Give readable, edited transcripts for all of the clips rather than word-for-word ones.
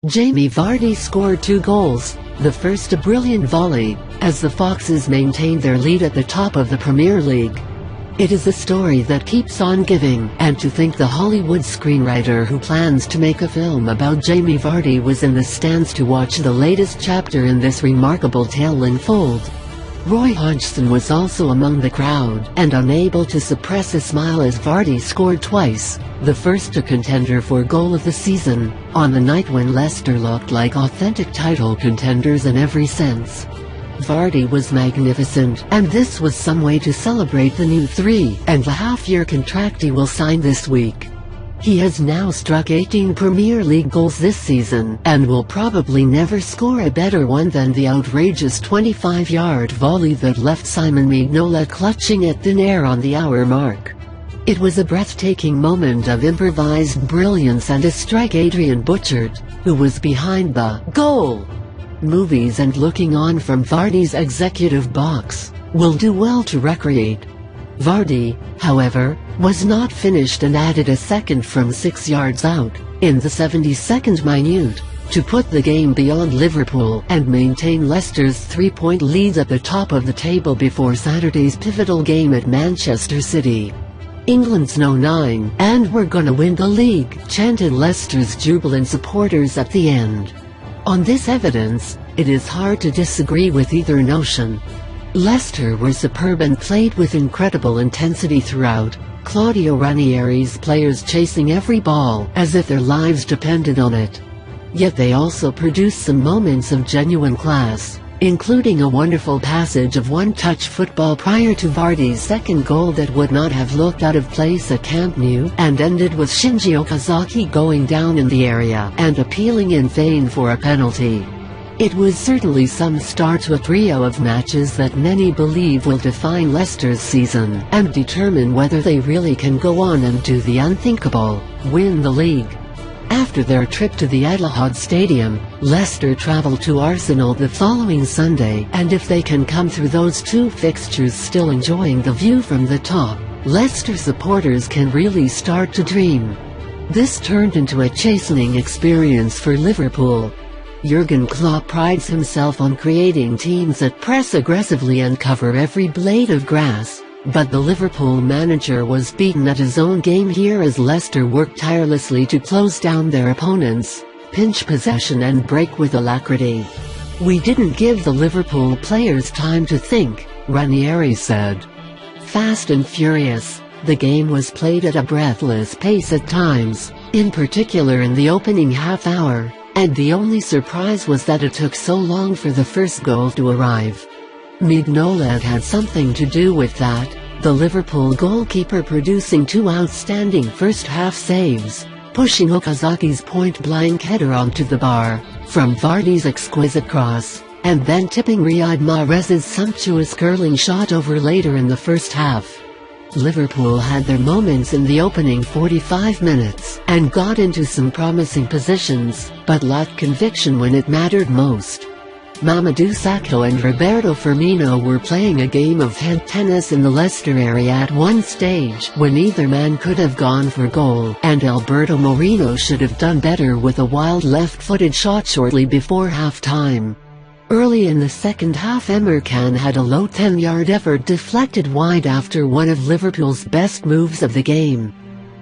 Jamie Vardy scored 2 goals, the first a brilliant volley, as the Foxes maintained their lead at the top of the Premier League. It is a story that keeps on giving, and to think the Hollywood screenwriter who plans to make a film about Jamie Vardy was in the stands to watch the latest chapter in this remarkable tale unfold. Roy Hodgson was also among the crowd, and unable to suppress a smile as Vardy scored twice, the first a contender for goal of the season, on the night when Leicester looked like authentic title contenders in every sense. Vardy was magnificent, and this was some way to celebrate the new 3.5-year contract he will sign this week. He has now struck 18 Premier League goals this season, and will probably never score a better one than the outrageous 25-yard volley that left Simon Mignola clutching at thin air on the hour mark. It was a breathtaking moment of improvised brilliance and a strike Adrian butchered, who was behind the goal movies and looking on from Vardy's executive box, will do well to recreate. Vardy, however, was not finished and added a second from 6 yards out, in the 72nd minute, to put the game beyond Liverpool and maintain Leicester's 3-point lead at the top of the table before Saturday's pivotal game at Manchester City. "England's no 9, and we're gonna win the league," chanted Leicester's jubilant supporters at the end. On this evidence, it is hard to disagree with either notion. Leicester were superb and played with incredible intensity throughout, Claudio Ranieri's players chasing every ball as if their lives depended on it. Yet they also produced some moments of genuine class, including a wonderful passage of one-touch football prior to Vardy's second goal that would not have looked out of place at Camp Nou, and ended with Shinji Okazaki going down in the area and appealing in vain for a penalty. It was certainly some start to a trio of matches that many believe will define Leicester's season and determine whether they really can go on and do the unthinkable, win the league. After their trip to the Etihad Stadium, Leicester travel to Arsenal the following Sunday, and if they can come through those 2 fixtures still enjoying the view from the top, Leicester supporters can really start to dream. This turned into a chastening experience for Liverpool. Jurgen Klopp prides himself on creating teams that press aggressively and cover every blade of grass, but the Liverpool manager was beaten at his own game here as Leicester worked tirelessly to close down their opponents, pinch possession and break with alacrity. "We didn't give the Liverpool players time to think," Ranieri said. Fast and furious, the game was played at a breathless pace at times, in particular in the opening half hour. And the only surprise was that it took so long for the first goal to arrive. Mignola had something to do with that, the Liverpool goalkeeper producing 2 outstanding first-half saves, pushing Okazaki's point-blank header onto the bar, from Vardy's exquisite cross, and then tipping Riyad Mahrez's sumptuous curling shot over later in the first half. Liverpool had their moments in the opening 45 minutes, and got into some promising positions, but lacked conviction when it mattered most. Mamadou Sakho and Roberto Firmino were playing a game of head tennis in the Leicester area at one stage when either man could have gone for goal, and Alberto Moreno should have done better with a wild left-footed shot shortly before half-time. Early in the second half, Emre Can had a low 10-yard effort deflected wide after one of Liverpool's best moves of the game.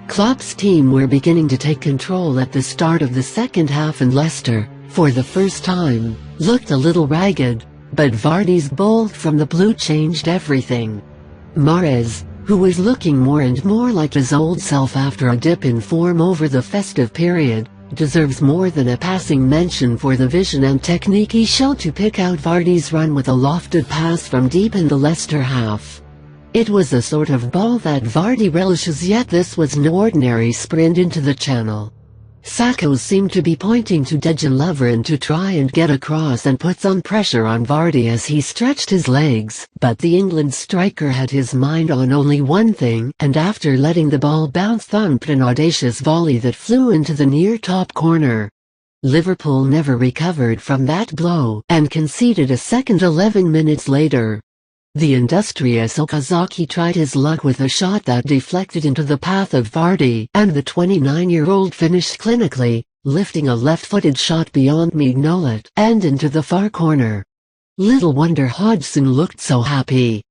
Klopp's team were beginning to take control at the start of the second half, and Leicester, for the first time, looked a little ragged, but Vardy's bolt from the blue changed everything. Mahrez, who was looking more and more like his old self after a dip in form over the festive period, deserves more than a passing mention for the vision and technique he showed to pick out Vardy's run with a lofted pass from deep in the Leicester half. It was a sort of ball that Vardy relishes, yet this was no ordinary sprint into the channel. Sakho seemed to be pointing to Dejan Lovren to try and get across and put some pressure on Vardy as he stretched his legs, but the England striker had his mind on only one thing, and after letting the ball bounce, thumped an audacious volley that flew into the near top corner. Liverpool never recovered from that blow, and conceded a second 11 minutes later. The industrious Okazaki tried his luck with a shot that deflected into the path of Vardy, and the 29-year-old finished clinically, lifting a left-footed shot beyond Mignolet and into the far corner. Little wonder Hodgson looked so happy.